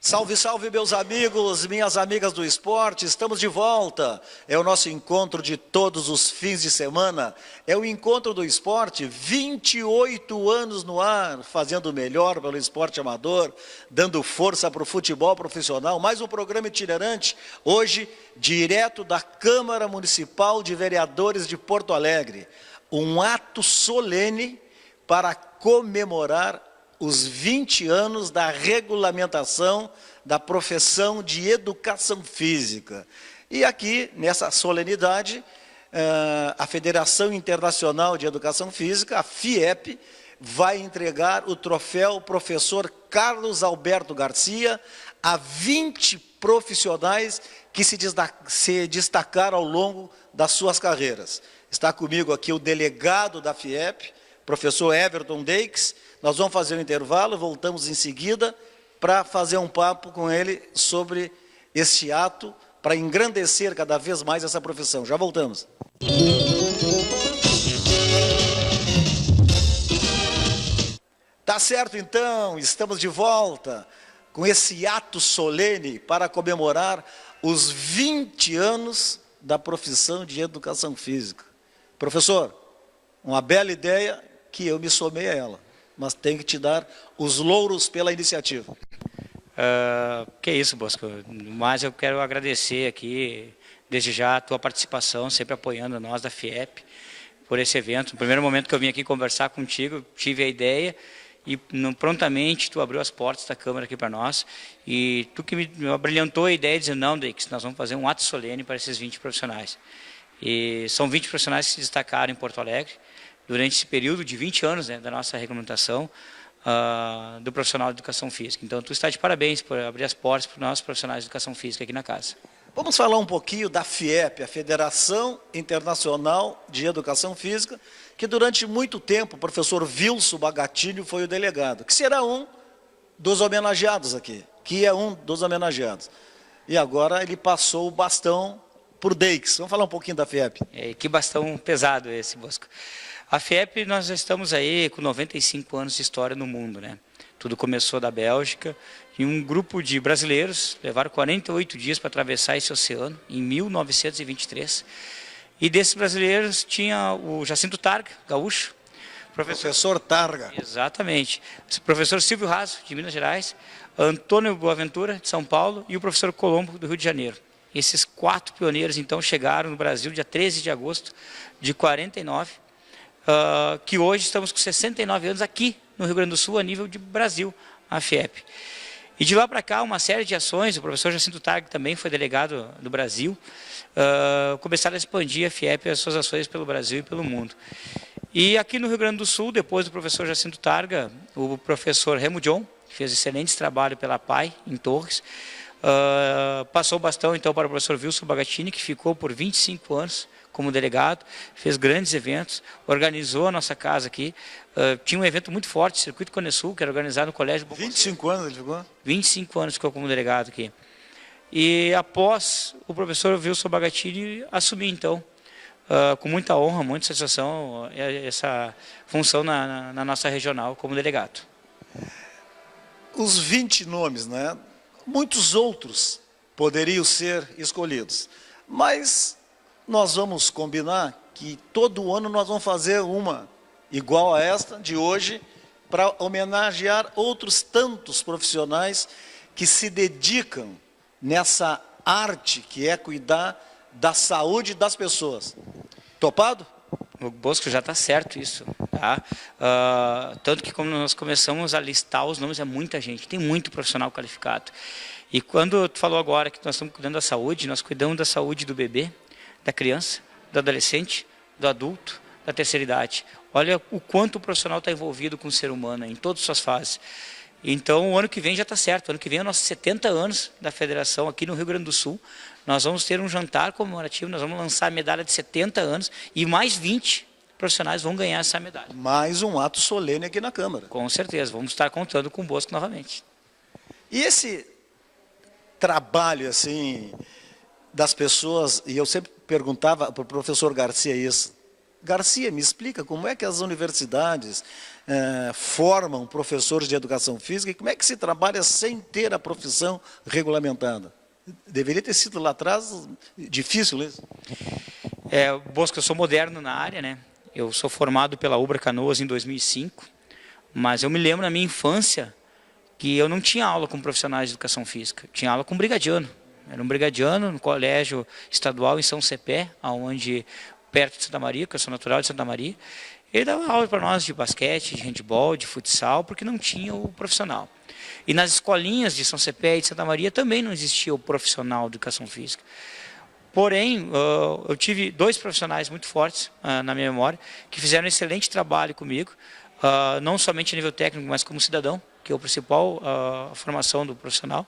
Salve, salve, meus amigos, minhas amigas do esporte, estamos de volta. É o nosso encontro de todos os fins de semana. É o encontro do esporte, 28 anos no ar, fazendo o melhor pelo esporte amador, dando força para o futebol profissional. Mais um programa itinerante, hoje, direto da Câmara Municipal de Vereadores de Porto Alegre. Um ato solene para comemorar os 20 anos da regulamentação da profissão de educação física. E aqui, nessa solenidade, a Federação Internacional de Educação Física, a FIEP, vai entregar o troféu Professor Carlos Alberto Garcia a 20 profissionais que se destacaram ao longo das suas carreiras. Está comigo aqui o delegado da FIEP, professor Everton Deixes. Nós vamos fazer um intervalo, voltamos em seguida para fazer um papo com ele sobre esse ato, para engrandecer cada vez mais essa profissão. Já voltamos. Tá certo, então, estamos de volta com esse ato solene para comemorar os 20 anos da profissão de educação física. Professor, uma bela ideia que eu me somei a ela, mas tenho que te dar os louros pela iniciativa. Que isso, Bosco. Mas eu quero agradecer aqui, desde já, a tua participação, sempre apoiando nós da FIEP, por esse evento. No primeiro momento que eu vim aqui conversar contigo, tive a ideia e prontamente tu abriu as portas da Câmara aqui para nós. E tu que me abrilhantou a ideia, dizendo, não, Deixes, nós vamos fazer um ato solene para esses 20 profissionais. E são 20 profissionais que se destacaram em Porto Alegre, durante esse período de 20 anos, né, da nossa regulamentação do profissional de educação física. Então, tu está de parabéns por abrir as portas para os nossos profissionais de educação física aqui na casa. Vamos falar um pouquinho da FIEP, a Federação Internacional de Educação Física, que durante muito tempo o professor Wilson Bagatilho foi o delegado, que será um dos homenageados aqui, E agora ele passou o bastão por Deixes. Vamos falar um pouquinho da FIEP. Que bastão pesado esse, Bosco. A FIEP, nós já estamos aí com 95 anos de história no mundo, né? Tudo começou da Bélgica e um grupo de brasileiros levaram 48 dias para atravessar esse oceano, em 1923. E desses brasileiros tinha o Jacinto Targa, gaúcho. Professor Targa. Exatamente. O professor Silvio Raso, de Minas Gerais, Antônio Boaventura, de São Paulo, e o professor Colombo, do Rio de Janeiro. Esses 4 pioneiros, então, chegaram no Brasil dia 13 de agosto de 49, que hoje estamos com 69 anos aqui no Rio Grande do Sul, a nível de Brasil, a FIEP. E de lá para cá, uma série de ações, o professor Jacinto Targa também foi delegado do Brasil, começaram a expandir a FIEP e as suas ações pelo Brasil e pelo mundo. E aqui no Rio Grande do Sul, depois do professor Jacinto Targa, o professor Remo John, que fez excelente trabalho pela PAI, em Torres, passou o bastão então para o professor Wilson Bagatini, que ficou por 25 anos como delegado, fez grandes eventos, organizou a nossa casa aqui. Tinha um evento muito forte, Circuito Cone Sul, que era organizado no Colégio Boconceiro. 25 anos ele ficou? 25 anos ficou como delegado aqui. E após o professor Wilson Bagatini assumir então, com muita honra, muita satisfação, essa função na nossa regional como delegado. Os 20 nomes, né? Muitos outros poderiam ser escolhidos, mas nós vamos combinar que todo ano nós vamos fazer uma igual a esta de hoje, para homenagear outros tantos profissionais que se dedicam nessa arte que é cuidar da saúde das pessoas. Topado? O Bosco, já está certo isso, tá? Tanto que quando nós começamos a listar os nomes, é muita gente, tem muito profissional qualificado. E quando tu falou agora que nós estamos cuidando da saúde, nós cuidamos da saúde do bebê, da criança, do adolescente, do adulto, da terceira idade. Olha o quanto o profissional está envolvido com o ser humano, em todas as suas fases. Então, o ano que vem já está certo. O ano que vem é nossos 70 anos da federação aqui no Rio Grande do Sul. Nós vamos ter um jantar comemorativo, nós vamos lançar a medalha de 70 anos e mais 20 profissionais vão ganhar essa medalha. Mais um ato solene aqui na Câmara. Com certeza, vamos estar contando com o Bosco novamente. E esse trabalho, assim, das pessoas, e eu sempre perguntava para o professor Garcia isso, Garcia, me explica como é que as universidades formam professores de educação física e como é que se trabalha sem ter a profissão regulamentada. Deveria ter sido lá atrás difícil isso. Bosco, eu sou moderno na área, né? Eu sou formado pela Ubra Canoas em 2005, mas eu me lembro na minha infância que eu não tinha aula com profissionais de educação física, tinha aula com brigadiano. Era um brigadiano no colégio estadual em São Cepé, perto de Santa Maria, que eu sou natural de Santa Maria. Ele dava aula para nós de basquete, de handebol, de futsal, porque não tinha o profissional. E nas escolinhas de São Cepé e de Santa Maria também não existia o profissional de educação física. Porém, eu tive 2 profissionais muito fortes na minha memória, que fizeram um excelente trabalho comigo, não somente a nível técnico, mas como cidadão, que é o principal formação do profissional.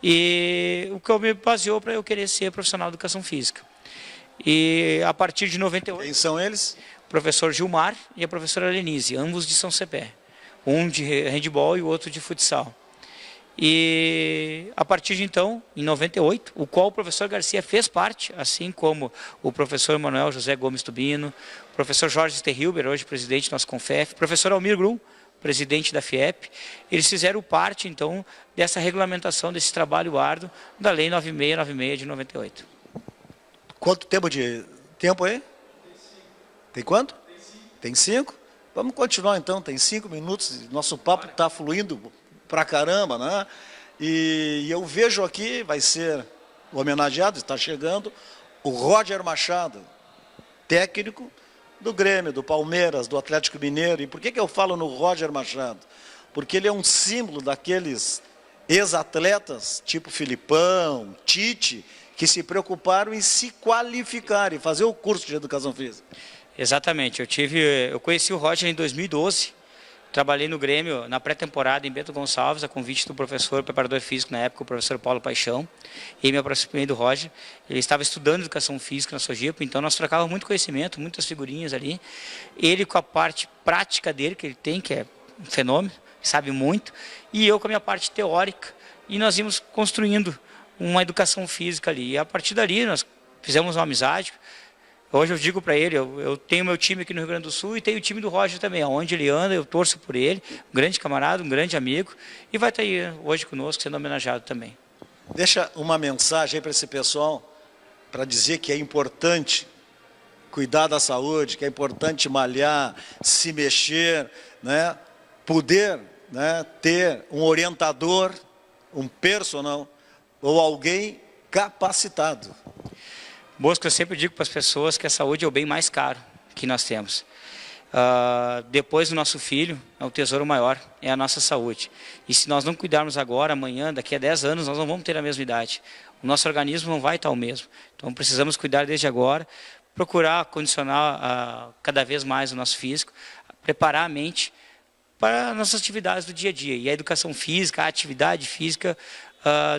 E o que me baseou para eu querer ser profissional de educação física. E a partir de 98... Quem são eles? O professor Gilmar e a professora Lenise, ambos de São Cepé. Um de handebol e o outro de futsal. E a partir de então, em 98, o qual o professor Garcia fez parte, assim como o professor Manuel José Gomes Tubino, o professor Jorge Sterrilber, hoje presidente do nosso Confef, o professor Almir Grum, presidente da FIEP, eles fizeram parte, então, dessa regulamentação, desse trabalho árduo da Lei 9696 de 98. Quanto tempo aí? Tem quanto? Tem 5? Vamos continuar então, tem 5 minutos, nosso papo está fluindo pra caramba, né? E eu vejo aqui, vai ser homenageado, está chegando, o Roger Machado, técnico do Grêmio, do Palmeiras, do Atlético Mineiro. E por que eu falo no Roger Machado? Porque ele é um símbolo daqueles ex-atletas, tipo Filipão, Tite, que se preocuparam em se qualificar e fazer o curso de educação física. Exatamente, eu conheci o Roger em 2012, trabalhei no Grêmio na pré-temporada em Bento Gonçalves, a convite do professor preparador físico na época, o professor Paulo Paixão, e me aproximei do Roger. Ele estava estudando educação física na Sojipa, então nós trocávamos muito conhecimento, muitas figurinhas ali. Ele com a parte prática dele, que ele tem, que é um fenômeno, sabe muito, e eu com a minha parte teórica, e nós íamos construindo uma educação física ali. E a partir dali nós fizemos uma amizade. Hoje eu digo para ele, eu tenho meu time aqui no Rio Grande do Sul e tenho o time do Roger também. Onde ele anda, eu torço por ele. Um grande camarada, um grande amigo. E vai estar aí hoje conosco, sendo homenageado também. Deixa uma mensagem aí para esse pessoal, para dizer que é importante cuidar da saúde, que é importante malhar, se mexer, né? Poder, né, ter um orientador, um personal ou alguém capacitado. Bosco, eu sempre digo para as pessoas que a saúde é o bem mais caro que nós temos. Depois do nosso filho, é o tesouro maior, é a nossa saúde. E se nós não cuidarmos agora, amanhã, daqui a 10 anos, nós não vamos ter a mesma idade. O nosso organismo não vai estar o mesmo. Então precisamos cuidar desde agora, procurar condicionar cada vez mais o nosso físico, preparar a mente para as nossas atividades do dia a dia. E a educação física, a atividade física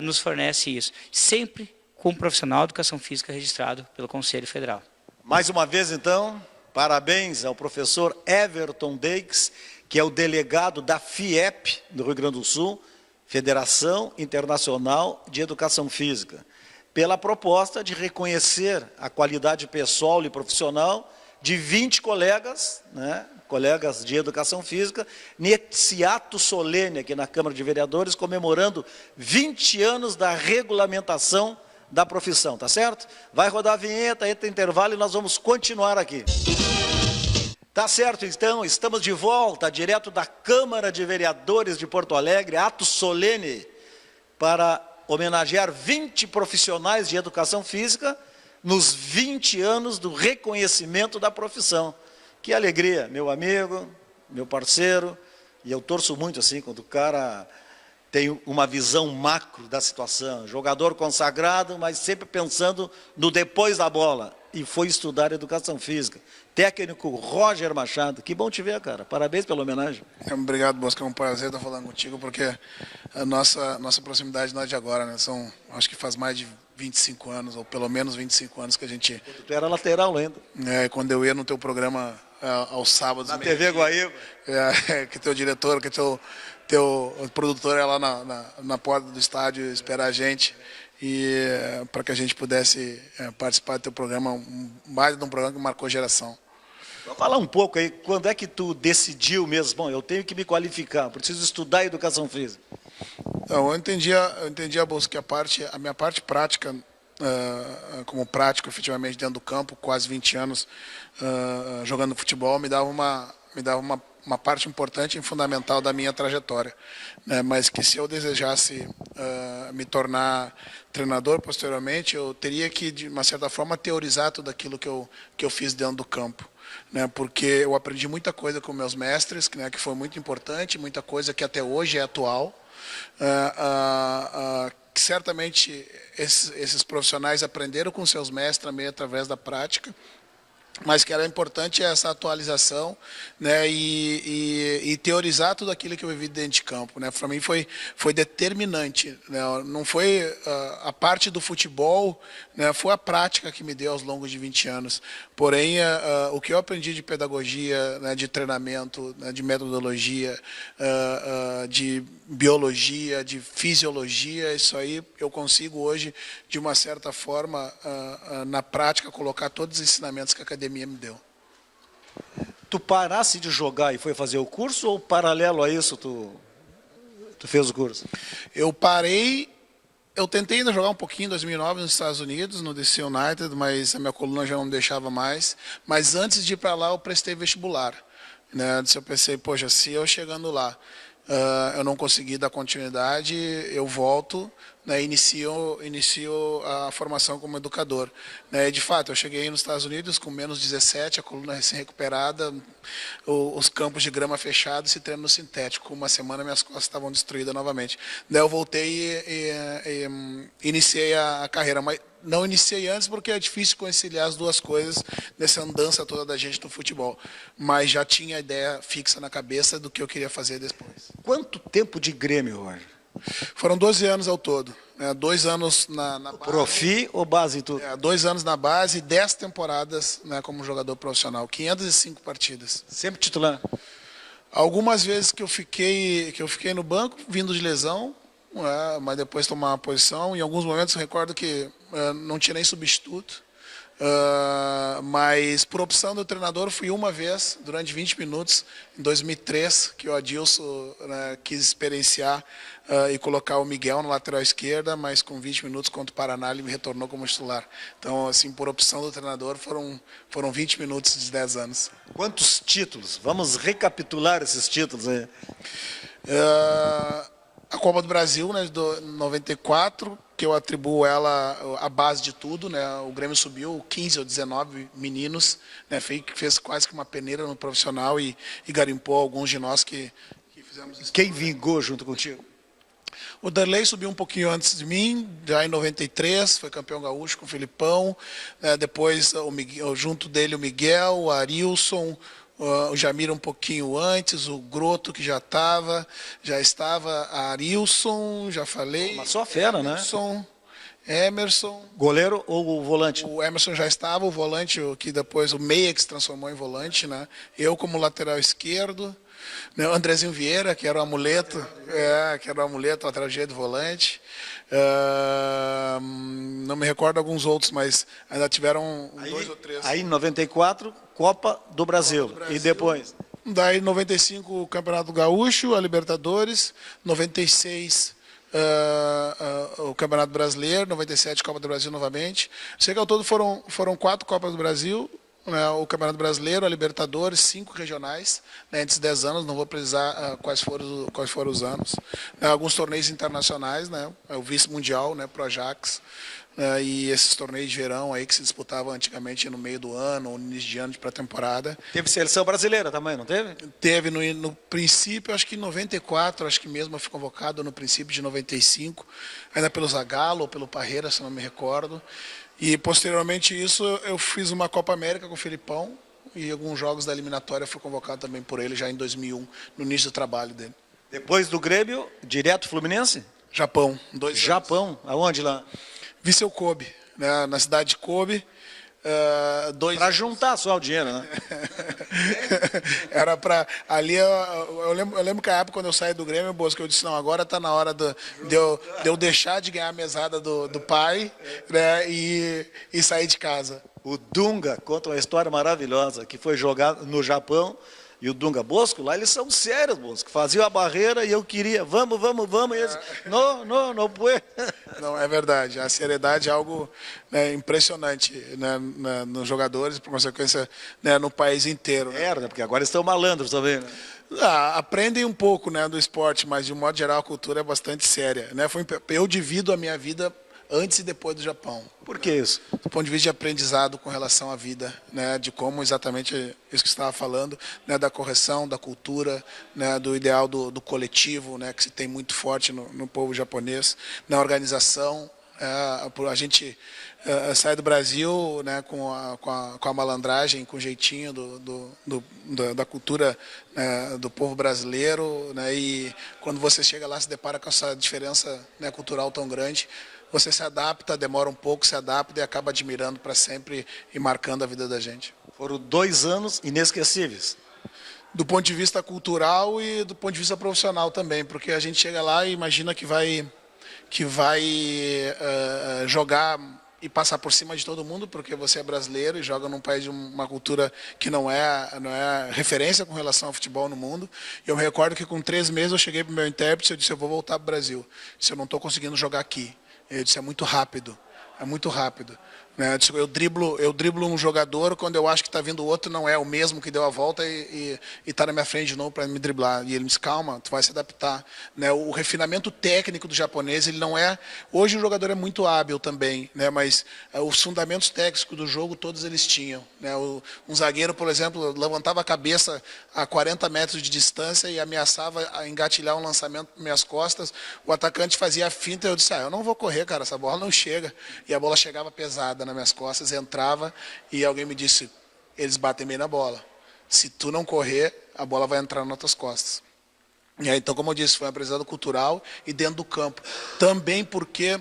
nos fornece isso. Sempre com um profissional de educação física registrado pelo Conselho Federal. Mais uma vez, então, parabéns ao professor Everton Deixes, que é o delegado da FIEP, do Rio Grande do Sul, Federação Internacional de Educação Física, pela proposta de reconhecer a qualidade pessoal e profissional de 20 colegas, né, colegas de educação física, nesse ato solene aqui na Câmara de Vereadores, comemorando 20 anos da regulamentação da profissão, tá certo? Vai rodar a vinheta, entra intervalo e nós vamos continuar aqui. Tá certo, então, estamos de volta, direto da Câmara de Vereadores de Porto Alegre, ato solene para homenagear 20 profissionais de educação física nos 20 anos do reconhecimento da profissão. Que alegria, meu amigo, meu parceiro, e eu torço muito assim, quando o cara tem uma visão macro da situação, jogador consagrado, mas sempre pensando no depois da bola, e foi estudar educação física. Técnico Roger Machado, que bom te ver, cara, parabéns pela homenagem. Obrigado, Bosco, é um prazer estar falando contigo, porque a nossa proximidade não é de agora, né? Acho que faz mais de 25 anos, ou pelo menos 25 anos que a gente... Tu era lateral ainda. Quando eu ia no teu programa aos sábados... Na TV Guaíba. Que teu diretor, que teu produtor ia lá na porta do estádio esperar a gente, e para que a gente pudesse participar do teu programa, mais de um programa que marcou geração. Fala um pouco aí, quando é que tu decidiu mesmo, bom, eu tenho que me qualificar, preciso estudar educação física? Então, eu entendi a bolsa, que a minha parte prática, como prático efetivamente dentro do campo, quase 20 anos jogando futebol, me dava uma parte importante e fundamental da minha trajetória, né? Mas que se eu desejasse me tornar treinador posteriormente, eu teria que, de uma certa forma, teorizar tudo aquilo que eu fiz dentro do campo, né? Porque eu aprendi muita coisa com meus mestres, né, que foi muito importante, muita coisa que até hoje é atual, que certamente esses profissionais aprenderam com seus mestres também através da prática, mas que era importante essa atualização, né, e teorizar tudo aquilo que eu vivi dentro de campo, né. Para mim foi determinante, né. Não foi a parte do futebol, né, foi a prática que me deu aos longos de 20 anos. Porém, o que eu aprendi de pedagogia, né, de treinamento, né, de metodologia, de biologia, de fisiologia, isso aí eu consigo hoje, de uma certa forma, na prática, colocar todos os ensinamentos que a academia me deu. Tu parasse de jogar e foi fazer o curso, ou paralelo a isso tu fez o curso? Eu parei, eu tentei ainda jogar um pouquinho em 2009 nos Estados Unidos, no DC United, mas a minha coluna já não me deixava mais. Mas antes de ir para lá, eu prestei vestibular, né? Eu pensei, poxa, se eu chegando lá, eu não consegui dar continuidade, eu volto, né, inicio a formação como educador, né. De fato, eu cheguei nos Estados Unidos com menos 17, a coluna recém-recuperada, os campos de grama fechados e treino sintético. Uma semana minhas costas estavam destruídas novamente. Daí eu voltei e iniciei a carreira, mas não iniciei antes porque é difícil conciliar as duas coisas nessa andança toda da gente no futebol. Mas já tinha a ideia fixa na cabeça do que eu queria fazer depois. Quanto tempo de Grêmio, Roger? Foram 12 anos ao todo, né? 2 anos na base. Profi ou base em tudo? 2 anos na base e 10 temporadas, né, como jogador profissional, 505 partidas. Sempre titular? Algumas vezes que eu fiquei no banco, vindo de lesão, mas depois tomar uma posição. Em alguns momentos eu recordo que não tinha nem substituto. Mas por opção do treinador fui uma vez durante 20 minutos em 2003 que o Adilson, né, quis experienciar e colocar o Miguel na lateral esquerda, mas com 20 minutos contra o Paraná ele me retornou como titular. Então, assim, por opção do treinador foram 20 minutos de 10 anos. Quantos títulos? Vamos recapitular esses títulos aí. A Copa do Brasil, né, de 94, que eu atribuo ela a base de tudo, né? O Grêmio subiu 15 ou 19 meninos, né? Fez quase que uma peneira no profissional e garimpou alguns de nós que fizemos isso. Quem vingou junto contigo? O Darley subiu um pouquinho antes de mim, já em 93, foi campeão gaúcho com o Filipão, depois junto dele o Miguel, o Arilson, o Jamir um pouquinho antes, o Groto que já estava, a Arilson, já falei. Mas só fera, né? Emerson. Goleiro ou o volante? O Emerson já estava, o volante, que depois o meia que se transformou em volante, né? Eu como lateral esquerdo, né? O Andrezinho Vieira, que era o amuleto, lateral direito, volante. Não me recordo alguns outros, mas ainda tiveram 2 ou 3. Aí em 94, Copa do Brasil. E depois? Daí em 95 o Campeonato Gaúcho, a Libertadores, 96 o Campeonato Brasileiro, 97 Copa do Brasil novamente. Sei que ao todo foram 4 Copas do Brasil, né, o Campeonato Brasileiro, a Libertadores, 5 regionais, né, antes de 10 anos, não vou precisar quais foram os anos. Alguns torneios internacionais, né, o vice-mundial, né, pro Ajax, e esses torneios de verão aí que se disputavam antigamente no meio do ano, ou no início de ano de pré-temporada. Teve seleção brasileira também, não teve? Teve no princípio, acho que em 94, acho que mesmo eu fui convocado no princípio de 95, ainda pelo Zagallo ou pelo Parreira, se não me recordo. E posteriormente isso eu fiz uma Copa América com o Filipão e alguns jogos da eliminatória fui convocado também por ele já em 2001, no início do trabalho dele. Depois do Grêmio, direto Fluminense? Japão, 2 anos. Japão, aonde lá? Viseu Kobe, né, na cidade de Kobe. Para juntar só o dinheiro, né? Era para ali eu lembro que a época quando eu saí do Grêmio, Bosco, eu disse não, agora está na hora de eu deixar de ganhar a mesada do pai, né, e sair de casa. O Dunga conta uma história maravilhosa, que foi jogar no Japão, e o Dunga, Bosco, lá eles são sérios, Bosco. Faziam a barreira e eu queria, vamos, e eles, não puede. Não, é verdade. A seriedade é algo, né, impressionante, né, nos jogadores, por consequência, né, no país inteiro. Né? Né, porque agora estão malandros também, né? Aprendem um pouco, né, do esporte, mas de um modo geral a cultura é bastante séria. Né? Eu divido a minha vida antes e depois do Japão. Por que isso? Do ponto de vista de aprendizado com relação à vida, né, de como exatamente isso que você estava falando, né, da correção, da cultura, né, do ideal do coletivo, né, que se tem muito forte no povo japonês, na organização. A gente sai do Brasil, né, com a malandragem, com o jeitinho da cultura, né, do povo brasileiro, né, e quando você chega lá se depara com essa diferença, né, cultural tão grande. Você se adapta, demora um pouco, se adapta e acaba admirando para sempre e marcando a vida da gente. Foram 2 anos inesquecíveis. Do ponto de vista cultural e do ponto de vista profissional também, porque a gente chega lá e imagina que vai jogar e passar por cima de todo mundo, porque você é brasileiro e joga num país de uma cultura que não é referência com relação ao futebol no mundo. E eu me recordo que com 3 meses eu cheguei para o meu intérprete e eu disse, eu vou voltar para o Brasil, se eu não estou conseguindo jogar aqui. Ele disse, é muito rápido. Né? Eu driblo um jogador, quando eu acho que está vindo outro, não é o mesmo que deu a volta e está na minha frente de novo para me driblar. E ele me disse, calma, tu vai se adaptar. Né? O refinamento técnico do japonês, ele não é... Hoje o jogador é muito hábil também, né? Mas os fundamentos técnicos do jogo, todos eles tinham. Né? Um zagueiro, por exemplo, levantava a cabeça a 40 metros de distância e ameaçava engatilhar um lançamento para minhas costas. O atacante fazia a finta e eu disse, eu não vou correr, cara, essa bola não chega. E a bola chegava pesada nas minhas costas, entrava e alguém me disse, eles batem bem na bola. Se tu não correr, a bola vai entrar nas tuas costas. E aí, então, como eu disse, foi um aprendizado cultural e dentro do campo. Também porque,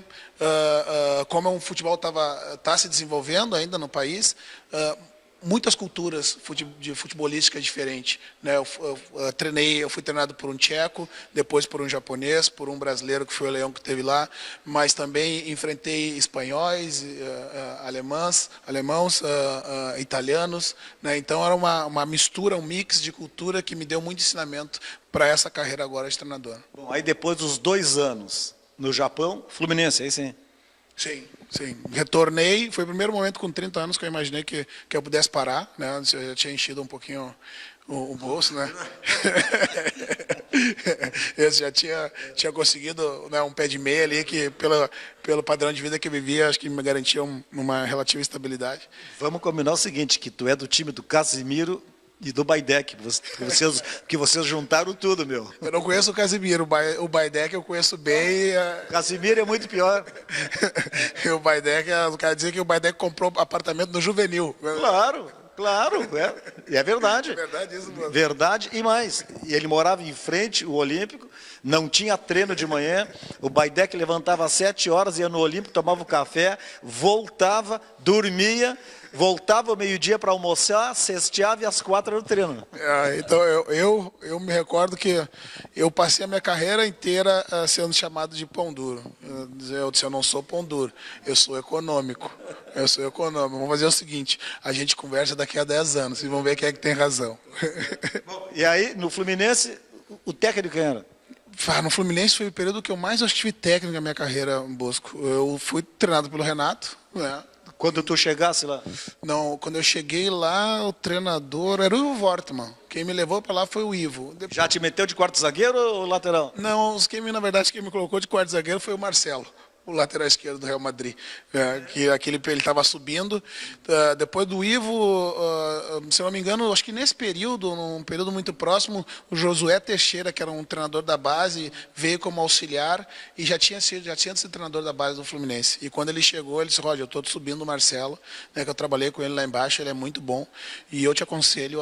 como o futebol está se desenvolvendo ainda no país, muitas culturas de futebolística diferentes, né? Eu fui treinado por um tcheco, depois por um japonês, por um brasileiro que foi o Leão que teve lá, mas também enfrentei espanhóis, alemãos, italianos, né? Então era uma mistura, um mix de cultura que me deu muito ensinamento para essa carreira agora de treinador. Bom, aí depois dos 2 anos no Japão, Fluminense, aí sim. Sim. Retornei, foi o primeiro momento com 30 anos que eu imaginei que eu pudesse parar, né? Eu já tinha enchido um pouquinho o bolso, né? Eu já tinha conseguido, né, um pé de meia ali que pelo padrão de vida que eu vivia, acho que me garantia uma relativa estabilidade. Vamos combinar o seguinte, que tu é do time do Casimiro e do Baidec, que vocês juntaram tudo, meu. Eu não conheço o Casimiro, o Baidec eu conheço bem. Casimiro é muito pior. O Baidec, o cara dizia que o Baidec comprou apartamento no Juvenil. Claro, é verdade. É verdade isso, mano. Verdade e mais. E ele morava em frente ao Olímpico, não tinha treino de manhã, o Baidec levantava às 7 horas, ia no Olímpico, tomava o café, voltava, dormia, voltava ao meio-dia para almoçar, cesteava e às 4 era o treino. Então eu me recordo que eu passei a minha carreira inteira sendo chamado de pão duro. Eu disse, eu não sou pão duro, eu sou econômico. Vamos fazer o seguinte, a gente conversa daqui a 10 anos e vamos ver quem é que tem razão. Bom, e aí, no Fluminense, o técnico quem era? No Fluminense foi o período que eu mais tive técnico na minha carreira, Bosco. Eu fui treinado pelo Renato, né? Quando tu chegasse lá? Não, quando eu cheguei lá, o treinador era o Ivo Wortmann. Quem me levou para lá foi o Ivo. Depois... Já te meteu de quarto zagueiro ou lateral? Não, na verdade, quem me colocou de quarto zagueiro foi o Marcelo, o lateral esquerdo do Real Madrid. Ele estava subindo. Depois do Ivo, se eu não me engano, acho que nesse período, num período muito próximo, o Josué Teixeira, que era um treinador da base, veio como auxiliar e já tinha sido treinador da base do Fluminense. E quando ele chegou, ele disse, Roger, eu estou subindo o Marcelo, né, que eu trabalhei com ele lá embaixo, ele é muito bom. E eu te aconselho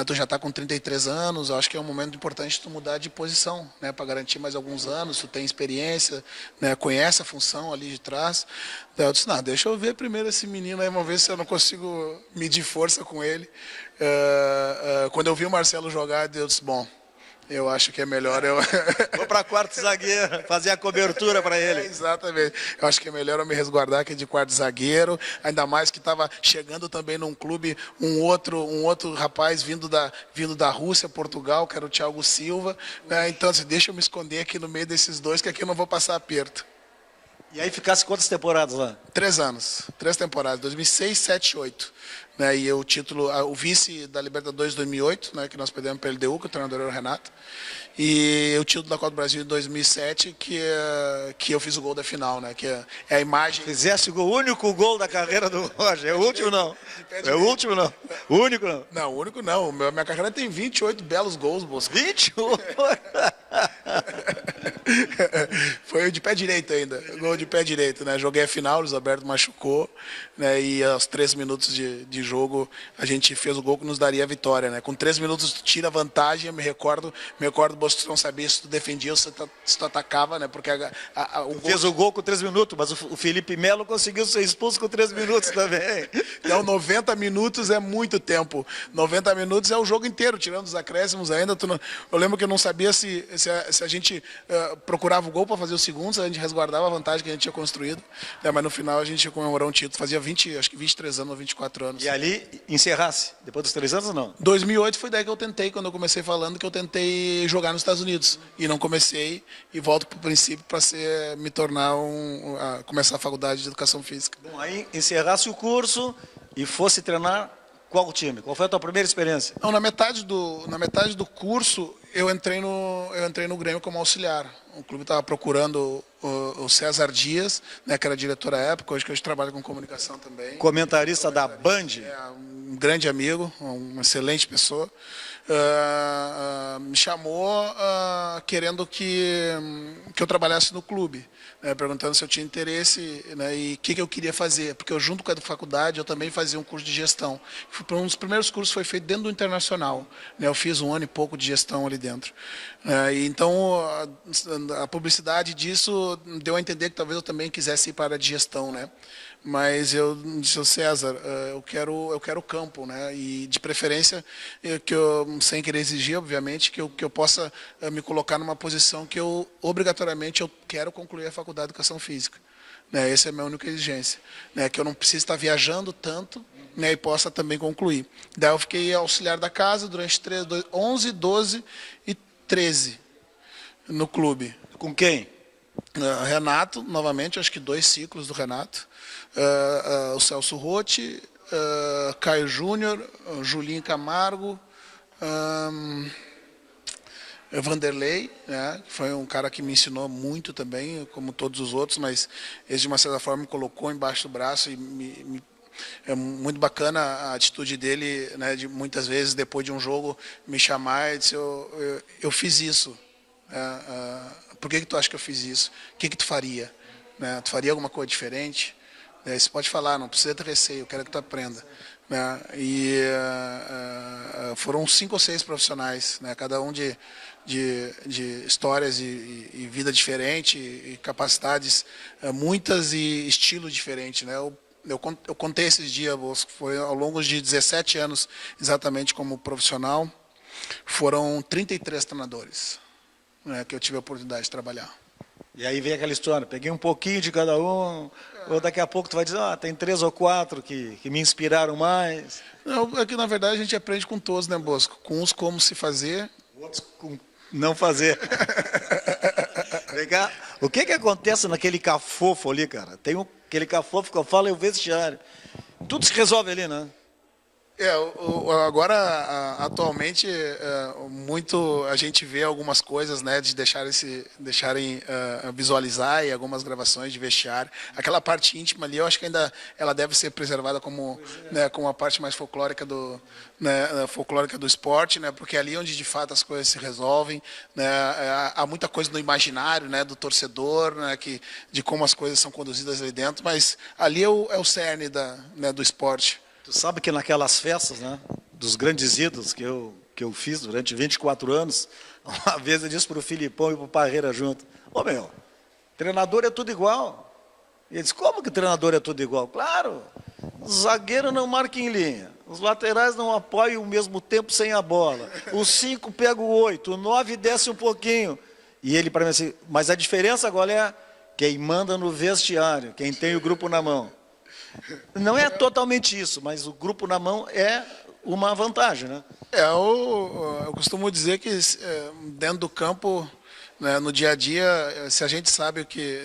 tu já está com 33 anos, acho que é um momento importante tu mudar de posição, né, para garantir mais alguns anos, tu tem experiência, né, conhece a função ali de trás. Daí eu disse, não, deixa eu ver primeiro esse menino aí, vamos ver se eu não consigo medir força com ele. Quando eu vi o Marcelo jogar, eu disse, bom, Eu acho que é melhor eu... Vou para quarto zagueiro, fazer a cobertura para ele. Exatamente. Eu acho que é melhor eu me resguardar aqui de quarto zagueiro, ainda mais que estava chegando também num clube um outro rapaz vindo da Rússia, Portugal, que era o Thiago Silva, né? Então, assim, deixa eu me esconder aqui no meio desses dois, que aqui eu não vou passar aperto. E aí ficasse quantas temporadas lá? 3 anos, 3 temporadas, 2006, 2007, 2008. Né, e o título, o vice da Libertadores 2008, né, que nós perdemos para a LDU, que o treinador era o Renato. E o título da Copa do Brasil em 2007, que eu fiz o gol da final, né, que é a imagem... Fizesse o único gol da carreira do Roger. É o último não. É o último não. O único não. Não, o único não. Minha carreira tem 28 belos gols, Bosco. 28? Foi de pé direito ainda, gol de pé direito, né? Joguei a final, o Luiz Alberto machucou, né? E aos 3 minutos de jogo a gente fez o gol que nos daria a vitória, né? Com 3 minutos tu tira a vantagem, eu me recordo, Bosco, tu não sabia se tu defendia ou se tu atacava, né? Porque o gol... Fez o gol com 3 minutos, mas o Felipe Melo conseguiu ser expulso com 3 minutos também. Então 90 minutos é muito tempo. 90 minutos é o jogo inteiro, tirando os acréscimos ainda. Eu lembro que eu não sabia se a gente procurava o gol para fazer o segundo, se a gente resguardava a vantagem que a gente tinha construído. Né? Mas no final a gente comemorou um título. Fazia 23 anos ou 24 anos. E ali encerrasse, depois dos 3 anos ou não? 2008 foi daí que eu tentei, quando eu comecei falando, que eu tentei jogar nos Estados Unidos. E não comecei, e volto para o princípio para me tornar começar a faculdade de Educação Física. Bom, aí encerrasse o curso e fosse treinar qual time? Qual foi a tua primeira experiência? Não, na metade do curso, eu entrei no Grêmio como auxiliar. O clube estava procurando o César Dias, né, que era diretor à época, hoje que a gente trabalha com comunicação também. Comentarista da Band. É, um grande amigo, uma excelente pessoa. Me chamou querendo que eu trabalhasse no clube, né, perguntando se eu tinha interesse, né, e o que eu queria fazer, porque eu, junto com a faculdade, eu também fazia um curso de gestão. Um dos primeiros cursos foi feito dentro do Internacional, né, eu fiz 1 ano e pouco de gestão ali dentro. E então a publicidade disso deu a entender que talvez eu também quisesse ir para a área de gestão, né? Mas eu disse, César, eu quero campo, né? E de preferência, sem querer exigir, obviamente, que eu possa me colocar numa posição que obrigatoriamente eu quero concluir a faculdade de Educação Física. Né? Essa é a minha única exigência, né? Que eu não precise estar viajando tanto, né? E possa também concluir. Daí eu fiquei auxiliar da casa durante 11, 12 e 13 no clube. Com quem? Renato, novamente, acho que 2 ciclos do Renato. O Celso Rotti, Caio Júnior, Julinho Camargo, Vanderlei, né, que foi um cara que me ensinou muito também, como todos os outros, mas ele de uma certa forma me colocou embaixo do braço e é muito bacana a atitude dele, né, de muitas vezes depois de um jogo me chamar e dizer, eu fiz isso. Por que tu acha que eu fiz isso? O que tu faria? Né? Tu faria alguma coisa diferente? Você pode falar, não precisa ter receio, eu quero que tu aprenda. Né? E foram 5 ou 6 profissionais, né? Cada um de histórias e vida diferente, e capacidades muitas e estilo diferente. Né? Eu contei esses dias, foi ao longo de 17 anos, exatamente como profissional, foram 33 treinadores, né, que eu tive a oportunidade de trabalhar. E aí vem aquela história, peguei um pouquinho de cada um, ou daqui a pouco tu vai dizer, tem 3 ou 4 que me inspiraram mais. Não, é que na verdade a gente aprende com todos, né, Bosco? Com uns como se fazer, outros com não fazer. Vem cá, o que acontece naquele cafofo ali, cara? Tem aquele cafofo que eu falo, é o vestiário. Tudo se resolve ali, né? Agora, atualmente, muito a gente vê algumas coisas, né, de deixarem visualizar, e algumas gravações de vestiário. Aquela parte íntima ali, eu acho que ainda ela deve ser preservada como a parte mais folclórica do esporte, né, porque é ali onde de fato as coisas se resolvem. Né, há muita coisa no imaginário, né, do torcedor, né, de como as coisas são conduzidas ali dentro, mas ali é o cerne do esporte. Tu sabe que naquelas festas, né, dos grandes ídolos que eu fiz durante 24 anos, uma vez eu disse para o Filipão e para o Parreira junto, treinador é tudo igual. E ele disse, como que treinador é tudo igual? Claro, zagueiro não marca em linha, Os laterais não apoiam o mesmo tempo sem a bola. O 5 pega o 8, o 9 desce um pouquinho. E ele para mim assim, mas a diferença agora é quem manda no vestiário, quem tem o grupo na mão. Não é totalmente isso, mas o grupo na mão é uma vantagem, né? Eu costumo dizer que dentro do campo, né, no dia a dia, se a gente sabe o que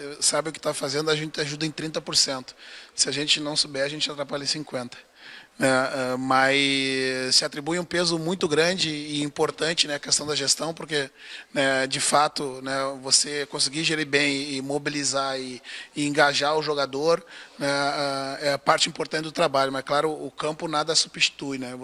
está fazendo, a gente ajuda em 30%. Se a gente não souber, a gente atrapalha em 50%. Mas se atribui um peso muito grande e importante, né, a questão da gestão, porque, né, de fato, né, você conseguir gerir bem e mobilizar e engajar o jogador, né, é a parte importante do trabalho. Mas, claro, o campo nada substitui. Né,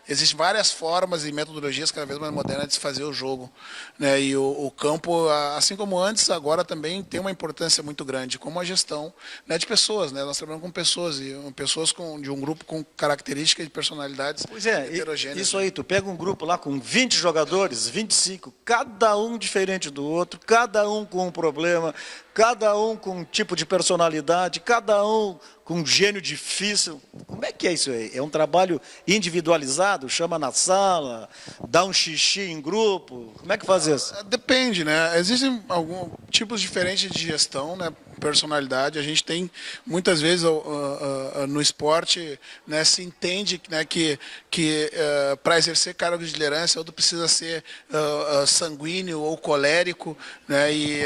existem várias formas e metodologias cada vez mais modernas de se fazer o jogo. Né, e o campo, assim como antes, agora também tem uma importância muito grande, como a gestão, né, de pessoas. Né, nós trabalhamos com pessoas, e pessoas de um grupo com características de personalidades heterogêneas. Isso aí, tu pega um grupo lá com 20 jogadores, 25, cada um diferente do outro, cada um com um problema, cada um com um tipo de personalidade, cada um com um gênio difícil. Como é que é isso aí? É um trabalho individualizado? Chama na sala, dá um xixi em grupo? Como é que faz isso? Depende, né? Existem alguns tipos diferentes de gestão, né? Personalidade. A gente tem, muitas vezes, no esporte, né, se entende, né, que para exercer cargos de liderança, outro precisa ser sanguíneo ou colérico, né, e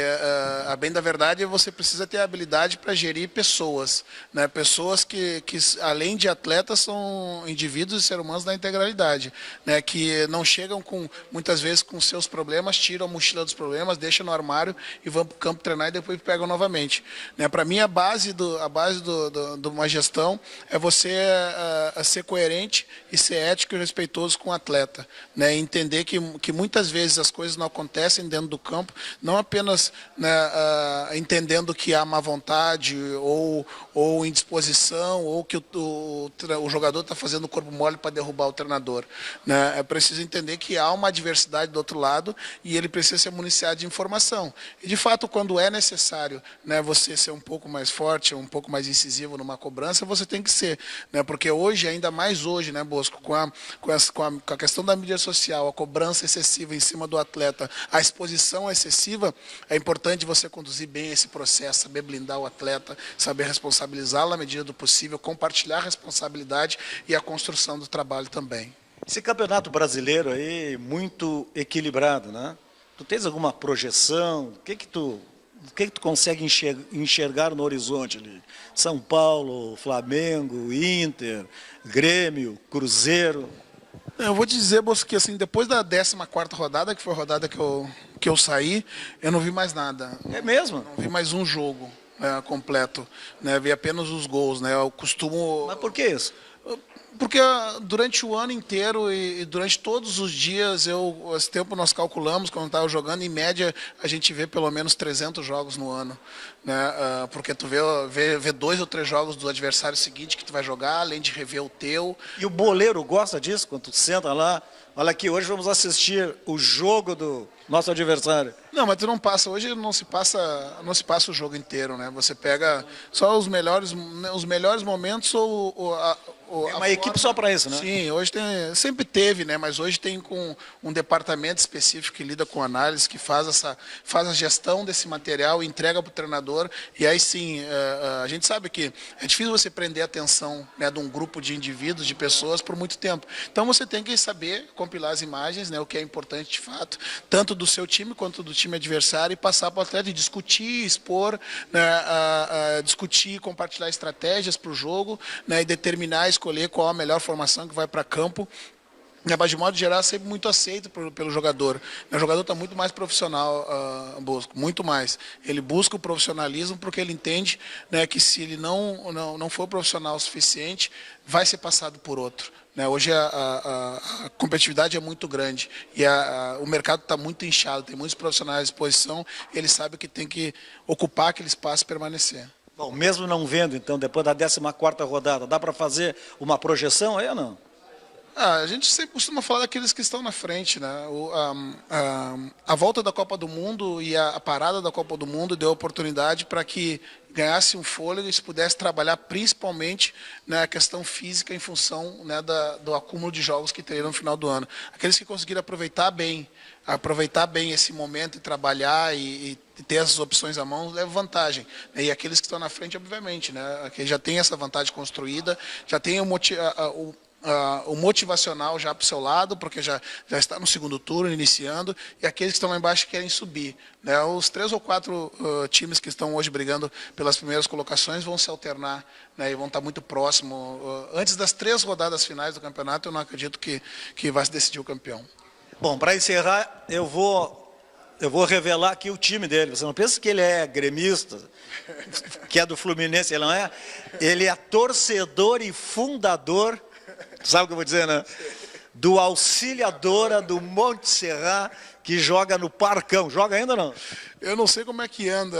a bem da verdade, você precisa ter a habilidade para gerir pessoas, né, pessoas que, além de atletas, são indivíduos e seres humanos da integralidade, né, que não chegam muitas vezes com seus problemas, tiram a mochila dos problemas, deixam no armário e vão para o campo treinar e depois pegam novamente. Né, para mim, a base de uma gestão é você ser coerente e ser ético e respeitoso com o atleta. Né, entender que muitas vezes as coisas não acontecem dentro do campo, não apenas, né, entendendo que há má vontade ou indisposição, ou que o jogador está fazendo o corpo mole para derrubar o treinador. Né, é preciso entender que há uma adversidade do outro lado e ele precisa ser municiado de informação. E, de fato, quando é necessário, né, você ser um pouco mais forte, um pouco mais incisivo numa cobrança, você tem que ser. Né, porque hoje, ainda mais hoje, né, Bosco, com a questão da mídia social, a cobrança excessiva em cima do atleta, a exposição excessiva, é importante você conduzir bem esse processo, saber blindar o atleta, saber responsabilizá-lo na medida do possível, compartilhar a responsabilidade e a construção do trabalho também. Esse campeonato brasileiro aí, muito equilibrado, né? Tu tens alguma projeção? O que tu consegue enxergar no horizonte ali? São Paulo, Flamengo, Inter, Grêmio, Cruzeiro? Eu vou te dizer, Bosco, que assim, depois da 14ª rodada, que foi a rodada que eu saí, eu não vi mais nada. É mesmo? Não vi mais um jogo, né, completo. Né, vi apenas os gols. Né, eu costumo... Mas por que isso? Porque durante o ano inteiro e durante todos os dias, esse tempo nós calculamos, quando estava jogando, em média, a gente vê pelo menos 300 jogos no ano. Né? Porque tu vê 2 ou 3 jogos do adversário seguinte que tu vai jogar, além de rever o teu. E o boleiro gosta disso, quando tu senta lá, olha aqui, hoje vamos assistir o jogo do nosso adversário. Não, mas tu não passa, hoje não se passa o jogo inteiro, né? Você pega só os melhores momentos é uma equipe só para isso, né? Sim, hoje sempre teve, né? Mas hoje tem com um departamento específico que lida com análise, que faz a gestão desse material, entrega para o treinador, e aí sim, a gente sabe que é difícil você prender a atenção, né, de um grupo de indivíduos, de pessoas por muito tempo. Então você tem que saber compilar as imagens, né, o que é importante de fato, tanto do seu time quanto do time adversário, e passar para o atleta e discutir, expor, né, discutir, compartilhar estratégias para o jogo, né, e determinar, escolher qual a melhor formação que vai para campo. Mas, de modo geral, é sempre muito aceito pelo jogador. O jogador está muito mais profissional, Bosco, muito mais. Ele busca o profissionalismo porque ele entende, né, que se ele não for profissional o suficiente, vai ser passado por outro. Né? Hoje a competitividade é muito grande e o mercado está muito inchado, tem muitos profissionais à disposição, ele sabe que tem que ocupar aquele espaço e permanecer. Bom, mesmo não vendo, então, depois da 14ª rodada, dá para fazer uma projeção aí ou não? A gente sempre costuma falar daqueles que estão na frente, né? A volta da Copa do Mundo e a parada da Copa do Mundo deu oportunidade para que ganhasse um fôlego e se pudesse trabalhar principalmente na questão física em função, né, do acúmulo de jogos que teria no final do ano. Aqueles que conseguiram aproveitar bem esse momento e trabalhar e ter essas opções à mão, levam vantagem. E aqueles que estão na frente, obviamente, né, que já tem essa vantagem construída, já tem o motivacional já para o seu lado, porque já está no segundo turno, iniciando, e aqueles que estão lá embaixo querem subir. Né? Os 3 ou 4 times que estão hoje brigando pelas primeiras colocações vão se alternar, né, e vão estar muito próximo. Antes das 3 rodadas finais do campeonato, eu não acredito que vai se decidir o campeão. Bom, para encerrar, eu vou revelar aqui o time dele. Você não pensa que ele é gremista, que é do Fluminense, ele não é? Ele é torcedor e fundador, sabe o que eu vou dizer, né? Do Auxiliadora do Monte Serrat, que joga no Parcão. Joga ainda ou não? Eu não sei como é que anda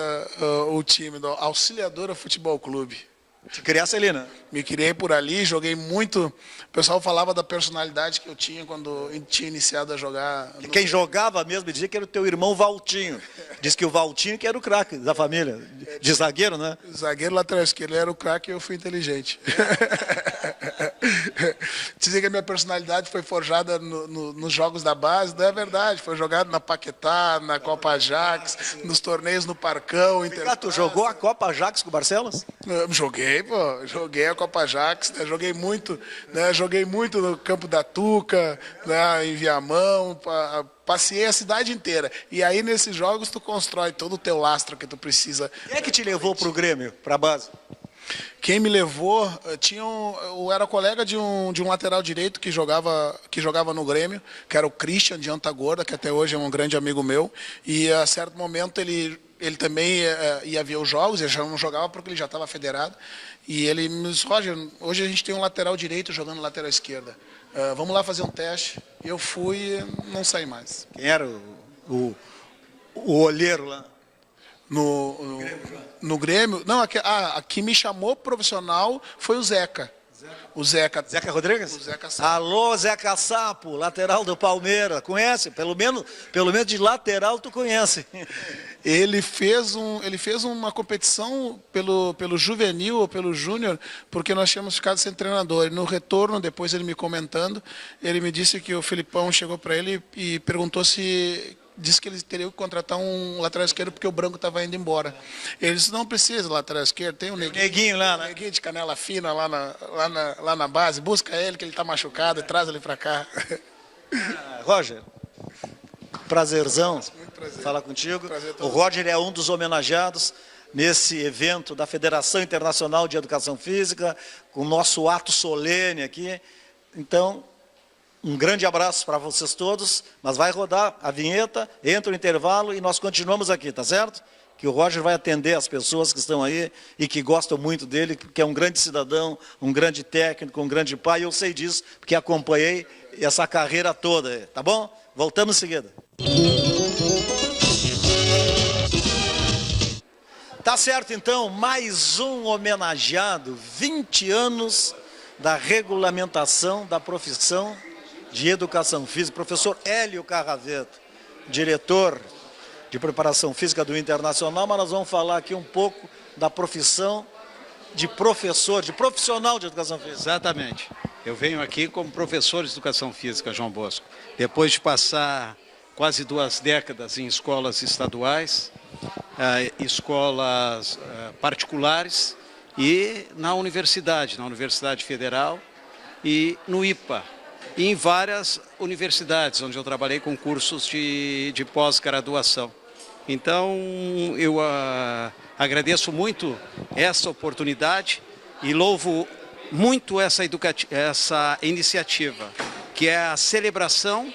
o time do Auxiliadora Futebol Clube. Te criasse ali, né? Me criei por ali, joguei muito. O pessoal falava da personalidade que eu tinha quando eu tinha iniciado a jogar. Quem jogava mesmo dizia que era o teu irmão Valtinho. Diz que o Valtinho que era o craque da família. De zagueiro, né? Zagueiro lateral esquerdo, ele era o craque e eu fui inteligente. Dizer que a minha personalidade foi forjada nos jogos da base, não é verdade. Foi jogado na Paquetá, na Copa Ajax, nos torneios no Parcão. Tu jogou a Copa Ajax com o Barcelos? Joguei, pô. Joguei a Copa Ajax, né? Joguei muito no Campo da Tuca, né? Em Viamão, passei a cidade inteira. E aí, nesses jogos, tu constrói todo o teu lastro que tu precisa. Quem é que te levou para o Grêmio, para a base? Quem me levou, eu era colega de um lateral direito que jogava no Grêmio, que era o Christian de Antagorda, que até hoje é um grande amigo meu. E a certo momento ele também ia ver os jogos, ele já não jogava porque ele já estava federado. E ele me disse: Roger, hoje a gente tem um lateral direito jogando lateral esquerda. Vamos lá fazer um teste. Eu fui e não saí mais. Quem era o olheiro lá? No Grêmio? Não, a que me chamou profissional foi o Zeca. O Zeca Rodrigues? O Zeca Sapo. Alô, Zeca Sapo, lateral do Palmeiras. Conhece? Pelo menos de lateral tu conhece. Ele fez uma competição pelo juvenil ou pelo júnior, porque nós tínhamos ficado sem treinador. E no retorno, depois ele me comentando, ele me disse que o Felipão chegou para ele e perguntou disse que ele teria que contratar um lateral esquerdo porque o Branco estava indo embora. Ele disse: não precisa lateral esquerdo, tem um neguinho lá, né? Neguinho de canela fina lá na base, busca ele que ele está machucado e traz ele para cá. Roger, prazerzão falar contigo. O Roger é um dos homenageados nesse evento da Federação Internacional de Educação Física, com o nosso ato solene aqui. Então, um grande abraço para vocês todos, mas vai rodar a vinheta, entra o intervalo e nós continuamos aqui, tá certo? Que o Roger vai atender as pessoas que estão aí e que gostam muito dele, porque é um grande cidadão, um grande técnico, um grande pai, eu sei disso, porque acompanhei essa carreira toda, tá bom? Voltamos em seguida. Tá certo, então, mais um homenageado, 20 anos da regulamentação da profissão de Educação Física, professor Hélio Carraveto, diretor de Preparação Física do Internacional, mas nós vamos falar aqui um pouco da profissão de professor, de profissional de Educação Física. Exatamente. Eu venho aqui como professor de Educação Física, João Bosco. Depois de passar quase 2 décadas em escolas estaduais, escolas particulares e na Universidade Federal e no IPA. E em várias universidades, onde eu trabalhei com cursos de pós-graduação. Então, eu agradeço muito essa oportunidade e louvo muito essa iniciativa, que é a celebração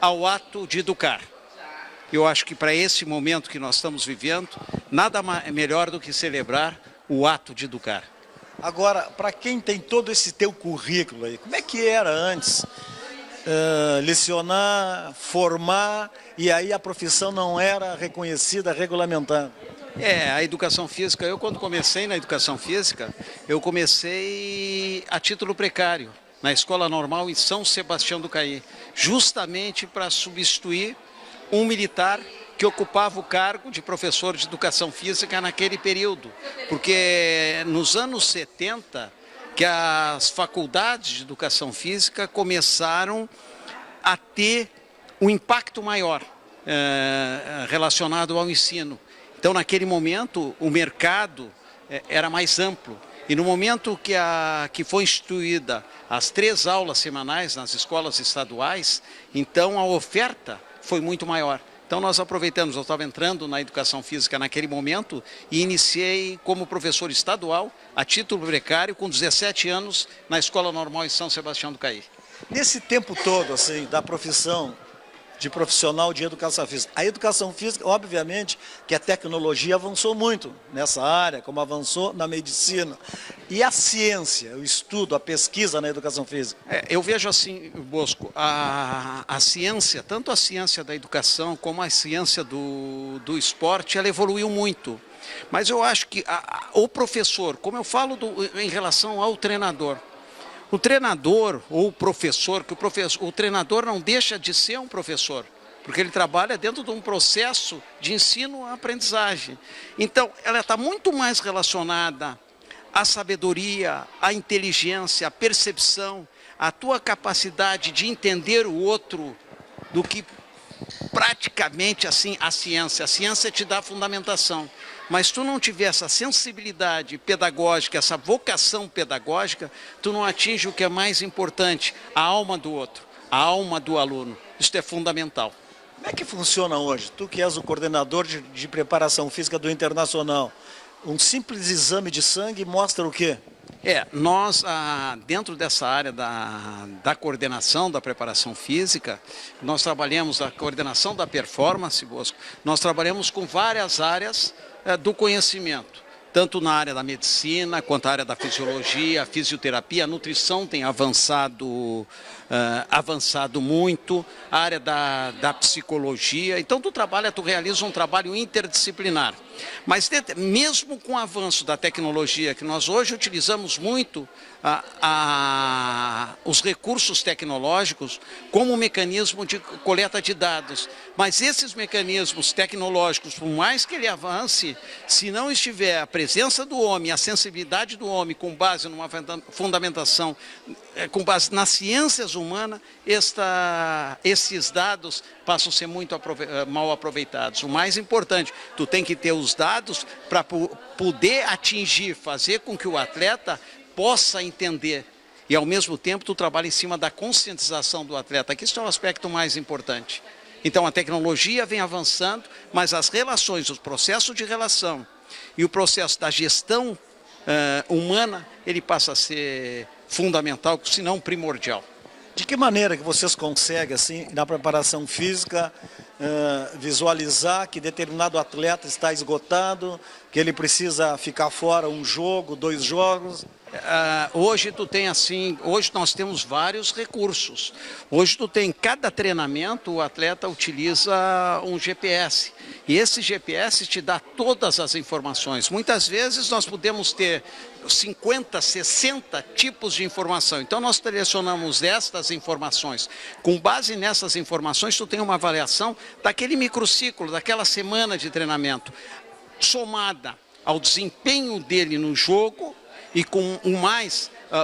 ao ato de educar. Eu acho que para esse momento que nós estamos vivendo, nada melhor do que celebrar o ato de educar. Agora, para quem tem todo esse teu currículo aí, como é que era antes? Lecionar, formar, e aí a profissão não era reconhecida, regulamentada. A educação física, quando comecei na educação física, eu comecei a título precário. na Escola Normal em São Sebastião do Caí, justamente para substituir um militar que ocupava o cargo de professor de educação física naquele período, porque nos anos 70 que as faculdades de educação física começaram a ter um impacto maior relacionado ao ensino. Então, naquele momento, o mercado era mais amplo. E no momento que foi instituída as 3 aulas semanais nas escolas estaduais, então a oferta foi muito maior. Então nós aproveitamos, eu estava entrando na educação física naquele momento e iniciei como professor estadual, a título precário, com 17 anos, na Escola Normal em São Sebastião do Caí. Nesse tempo todo, assim, da profissão de profissional de educação física, a educação física, obviamente, que a tecnologia avançou muito nessa área, como avançou na medicina. E a ciência, o estudo, a pesquisa na educação física? Eu vejo assim, Bosco, a ciência, tanto a ciência da educação como a ciência do esporte, ela evoluiu muito. Mas eu acho que o professor, como eu falo em relação ao treinador, o treinador ou o professor, o treinador não deixa de ser um professor, porque ele trabalha dentro de um processo de ensino-aprendizagem. Então, ela está muito mais relacionada à sabedoria, à inteligência, à percepção, à tua capacidade de entender o outro, do que praticamente assim a ciência. A ciência te dá a fundamentação. Mas se tu não tiver essa sensibilidade pedagógica, essa vocação pedagógica, tu não atinge o que é mais importante, a alma do outro, a alma do aluno. Isso é fundamental. Como é que funciona hoje? Tu que és o coordenador de preparação física do Internacional, um simples exame de sangue mostra o quê? Nós, dentro dessa área da coordenação da preparação física, nós trabalhamos a coordenação da performance, Bosco, nós trabalhamos com várias áreas do conhecimento, tanto na área da medicina, quanto na área da fisiologia, a fisioterapia, a nutrição tem avançado muito, a área da psicologia. Então tu realiza um trabalho interdisciplinar. Mas mesmo com o avanço da tecnologia, que nós hoje utilizamos muito os recursos tecnológicos como mecanismo de coleta de dados, mas esses mecanismos tecnológicos, por mais que ele avance, se não estiver a presença do homem, a sensibilidade do homem com base numa fundamentação, com base nas ciências humanas, esses dados passam a ser muito mal aproveitados. O mais importante, tu tem que ter os dados para poder atingir, fazer com que o atleta possa entender. E ao mesmo tempo tu trabalha em cima da conscientização do atleta, que isso é o aspecto mais importante. Então a tecnologia vem avançando, mas as relações, os processos de relação e o processo da gestão humana, ele passa a ser fundamental, se não primordial. De que maneira que vocês conseguem, assim, na preparação física, visualizar que determinado atleta está esgotado, que ele precisa ficar fora um jogo, 2 jogos? Hoje hoje nós temos vários recursos. Hoje cada treinamento o atleta utiliza um GPS. E esse GPS te dá todas as informações. Muitas vezes nós podemos ter 50, 60 tipos de informação. Então nós selecionamos estas informações. Com base nessas informações, tu tem uma avaliação daquele microciclo, daquela semana de treinamento, somada ao desempenho dele no jogo e com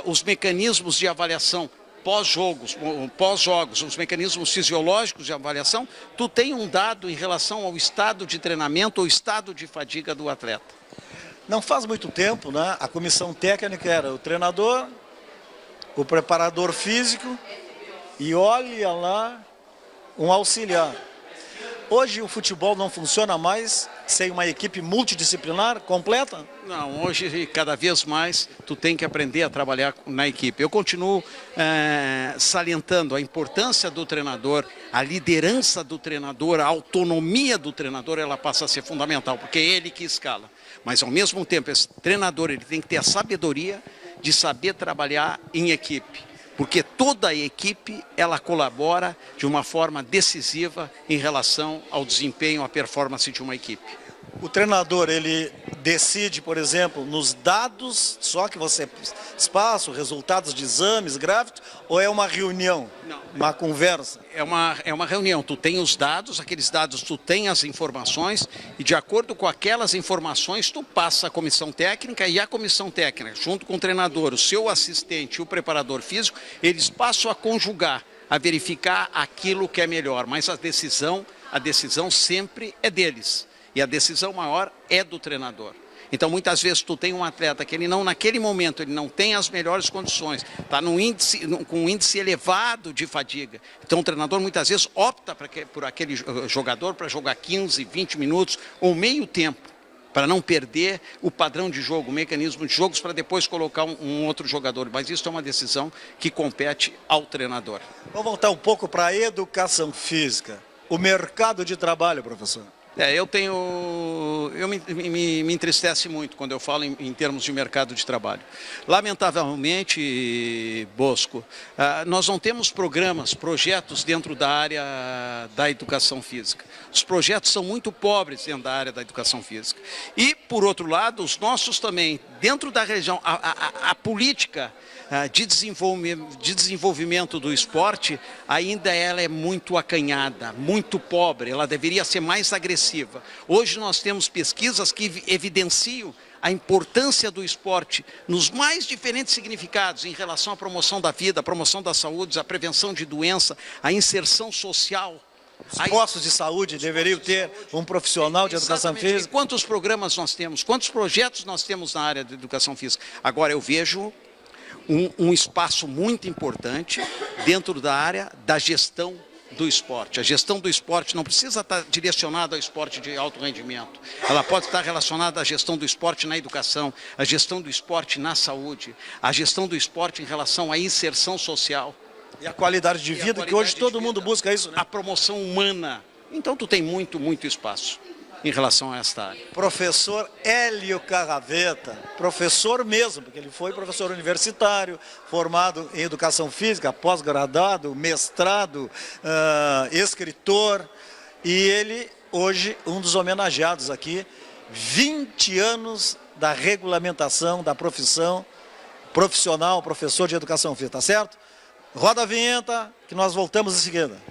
os mecanismos de avaliação pós-jogos, os mecanismos fisiológicos de avaliação, tu tem um dado em relação ao estado de treinamento ou estado de fadiga do atleta. Não faz muito tempo, né? A comissão técnica era o treinador, o preparador físico e olha lá, um auxiliar. Hoje o futebol não funciona mais sem uma equipe multidisciplinar completa? Não, hoje cada vez mais tu tem que aprender a trabalhar na equipe. Eu continuo salientando a importância do treinador, a liderança do treinador, a autonomia do treinador, ela passa a ser fundamental, porque é ele que escala. Mas ao mesmo tempo esse treinador ele tem que ter a sabedoria de saber trabalhar em equipe. Porque toda a equipe, ela colabora de uma forma decisiva em relação ao desempenho, à performance de uma equipe. O treinador, ele decide, por exemplo, nos dados, só que você passa, resultados de exames, gráficos, ou é uma reunião, Não. uma conversa? É uma reunião, tu tem os dados, aqueles dados tu tem as informações e de acordo com aquelas informações tu passa a comissão técnica e a comissão técnica, junto com o treinador, o seu assistente e o preparador físico, eles passam a conjugar, a verificar aquilo que é melhor, mas a decisão sempre é deles. E a decisão maior é do treinador. Então, muitas vezes, tu tem um atleta que ele não, naquele momento, ele não tem as melhores condições, está com um índice elevado de fadiga. Então, o treinador, muitas vezes, opta por aquele jogador para jogar 15, 20 minutos ou meio tempo, para não perder o padrão de jogo, o mecanismo de jogos, para depois colocar um outro jogador. Mas isso é uma decisão que compete ao treinador. Vamos voltar um pouco para a educação física. O mercado de trabalho, professor. Me entristece muito quando eu falo em termos de mercado de trabalho. Lamentavelmente, Bosco, nós não temos projetos dentro da área da educação física. Os projetos são muito pobres dentro da área da educação física. E, por outro lado, os nossos também, dentro da região, a política de desenvolvimento do esporte, ainda ela é muito acanhada, muito pobre, ela deveria ser mais agressiva. Hoje nós temos pesquisas que evidenciam a importância do esporte nos mais diferentes significados em relação à promoção da vida, à promoção da saúde, à prevenção de doença, à inserção social. Os postos de saúde deveriam ter um profissional de educação física. E quantos programas nós temos, quantos projetos nós temos na área de educação física? Agora eu vejo um espaço muito importante dentro da área da gestão do esporte. A gestão do esporte não precisa estar direcionada ao esporte de alto rendimento. Ela pode estar relacionada à gestão do esporte na educação, à gestão do esporte na saúde, à gestão do esporte em relação à inserção social. E a qualidade de vida, que hoje todo mundo busca isso, né? A promoção humana. Então tu tem muito espaço em relação a esta área. Professor Hélio Carraveta, professor mesmo, porque ele foi professor universitário, formado em educação física, pós-graduado, mestrado, escritor, e ele hoje um dos homenageados aqui, 20 anos da regulamentação da profissão profissional, professor de educação física, tá certo? Roda a vinheta que nós voltamos em seguida.